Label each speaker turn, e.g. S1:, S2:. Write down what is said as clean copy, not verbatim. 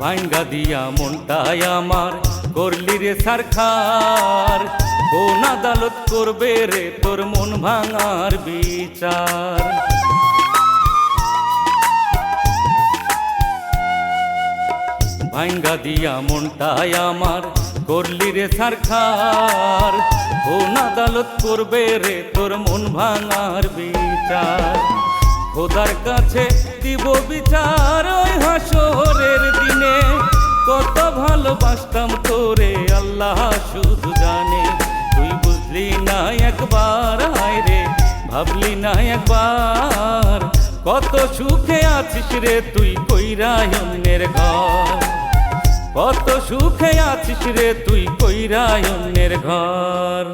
S1: ভাঙ্গা দিয়া মনটাই আমার করলি রে সারখার, কোন আদালত করবে রে তোর মন ভাঙার বিচার। ভাঙ্গা দিয়া মনটাই আমার করলি রে সারখার, কোন আদালত করবে রে তোর মন ভাঙার বিচার। খোদার কাছে দিব বিচার ওই হাসরের দিনে, কত ভালোবাসতাম তোরে আল্লাহ শুধু জানে। তুই বুঝলি না একবার, হায় রে ভাবলি না একবার, কত সুখে আছিস রে তুই কইরা অন্যের ঘর, কত সুখে আছিস রে তুই কইরা অন্যের ঘর।